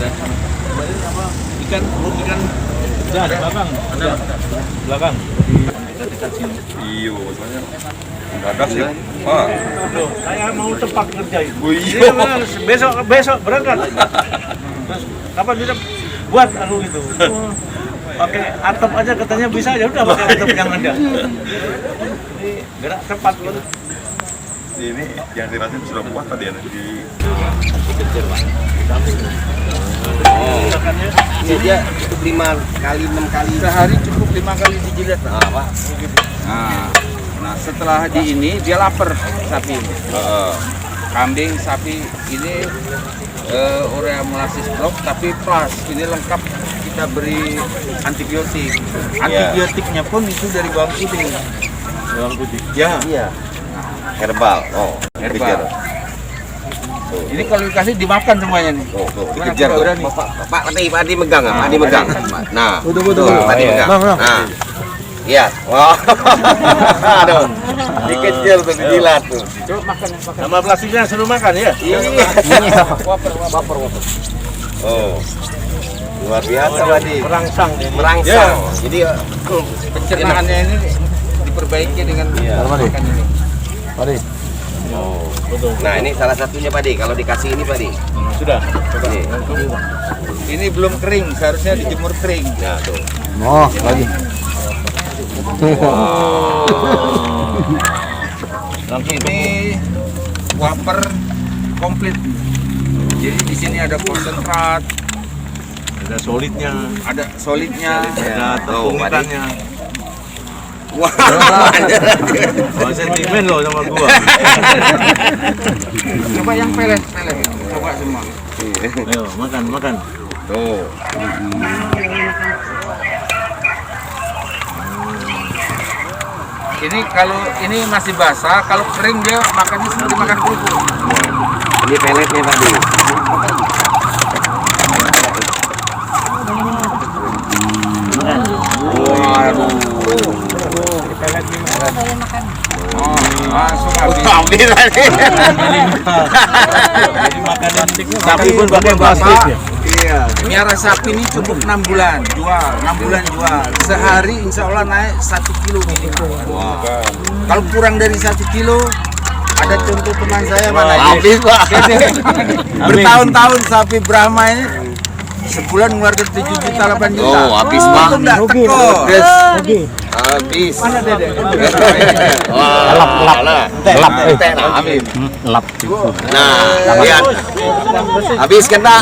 ada ikan, belum ikan. Ada belakang, ada belakang. Iya, soalnya mendadak sih. Wah, Saya mau cepat ngerjain. iya. Besok berangkat. Terus kapan bisa buat gitu. Pakai atap aja katanya bisa, ya udah pakai atap yang ada. Ini gerak cepat loh. Ini yang dirasain sudah puas tadi ya di Kecil Pak. Ini dia cukup 5 kali 6 kali Sehari cukup 5 kali dijilat. Pak. Nah, setelah di ini dia lapar sapi ini. Kambing, sapi ini urea molasis blok tapi plus ini lengkap kita beri antibiotik. Antibiotiknya pun itu dari bawang putih. Bawang putih. Ya, Iya. Herbal. herbal. Ini kalau dikasih dimakan semuanya nih. Gimana, Dikejar Pak, tuh. berani? Pak Adi megang, Pak Adi megang. Nah, Betul. Pak Adi megang. Nah. Iya. Wah. Aduh. Dikejar tuh, dijilat tuh. Coba makan. Sama plastiknya suruh makan ya? Iya. Waper. Oh. Luar biasa, Pak Adi. Merangsang. Merangsang. Jadi Pencernaannya ini diperbaiki dengan makan ini. nah, ini salah satunya, Pak Adi. Kalau dikasih ini, Pak Adi. Sudah. Nih. Ini belum kering, seharusnya dijemur kering. Nah, tuh. Ini wafer komplit. Jadi di sini ada konsentrat, Ada solidnya, ada solidnya, ada tepung ikannya. Wah. Wah, sentimen loh sama gua. Coba yang pelet, coba semua. Ayo, makan. Tuh. Ini kalau ini masih basah, kalau kering dia makannya seperti makan kerupuk. Ini peletnya tadi. Langsung habis. Ambil tadi. Jadi makanan sapi pun pakai Bapak, plastik ya. Iya. miara sapi ini cukup 6 bulan jual, 6 bulan jual. Sehari insya Allah naik 1 kilo minimal. Kalau kurang dari 1 kilo, ada contoh teman saya mana Habis, Pak. bertahun-tahun sapi Brahma ini sebulan ngeluarkan 7 juta 8 juta. Oh, habis, Pak. Untung nggak teko. Habis. Mana Dede? Wah, lap. Habis. Lap. Nah, lihat. Habis kan, Pak?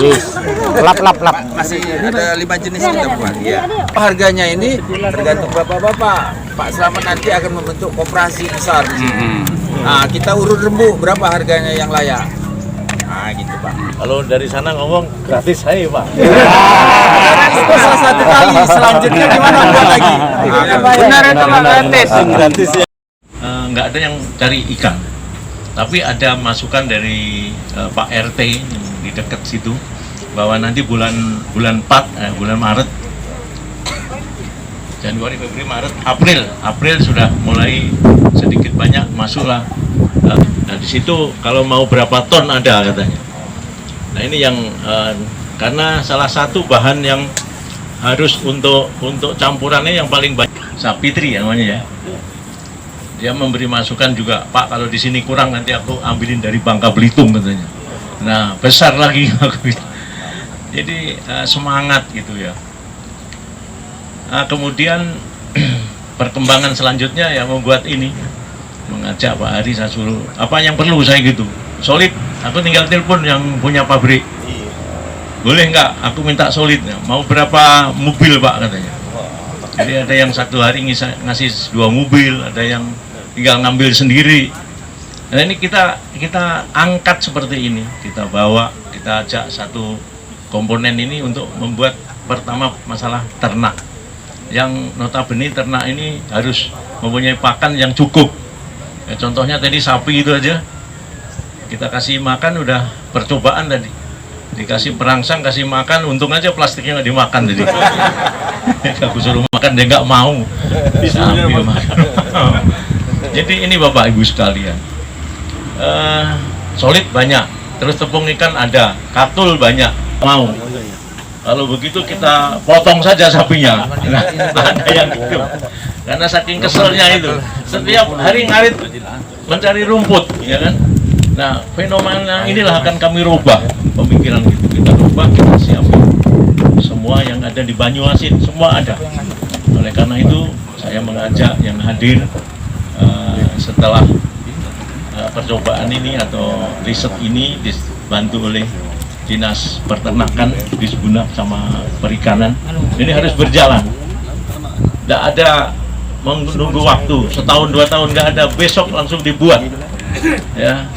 Lap. Masih ada 5 jenis kita buat. Iya. Harganya ini tergantung bapak-bapak. Pak Slamet nanti akan membentuk koperasi besar di sini. Nah, kita urut rembuk berapa harganya yang layak. Nah, gitu Pak. Kalau dari sana ngomong gratis saya Pak. Itu salah satu kali. Selanjutnya gimana buat lagi? Benar itu Pak, gratis. Gratis ya. Nggak ada yang cari ikan, tapi ada masukan dari Pak RT yang di dekat situ bahwa nanti bulan 4 bulan Maret, Januari, Februari, Maret, April sudah mulai sedikit banyak masuklah. Nah di situ kalau mau berapa ton ada katanya. Nah ini yang karena salah satu bahan yang harus untuk campurannya yang paling banyak sapitri namanya ya. Dia memberi masukan juga, Pak kalau di sini kurang nanti aku ambilin dari Bangka Belitung katanya. Nah besar lagi jadi semangat gitu ya. Nah, kemudian perkembangan selanjutnya yang membuat ini mengajak Pak Hari, saya suruh apa yang perlu saya gitu solid, aku tinggal telepon yang punya pabrik, boleh nggak aku minta solid, mau berapa mobil Pak katanya. Jadi ada yang satu hari ngasih 2 mobil, ada yang tinggal ngambil sendiri. Nah ini kita angkat seperti ini, kita bawa, kita ajak satu komponen ini untuk membuat pertama masalah ternak, yang notabene ternak ini harus mempunyai pakan yang cukup. Ya, contohnya tadi sapi itu aja kita kasih makan udah percobaan tadi, dikasih perangsang kasih makan, untung aja plastiknya nggak dimakan tadi. Aku suruh makan dia nggak mau, sapi makan. Jadi ini Bapak Ibu sekalian, solid banyak, terus tepung ikan ada, katul banyak, mau. Kalau begitu kita potong saja sapinya. Nah, ada yang gitu. Karena saking keselnya itu, setiap hari ngarit mencari rumput, ya kan? Nah, fenomena inilah akan kami rubah pemikiran gitu. Kita rubah, kita siapin. Semua yang ada di Banyuasin, semua ada. Oleh karena itu, saya mengajak yang hadir setelah percobaan ini atau riset ini dibantu oleh Dinas Peternakan, Disbunak sama Perikanan, ini harus berjalan. Tidak ada menunggu waktu setahun 2 tahun, nggak ada, besok langsung dibuat. Ya.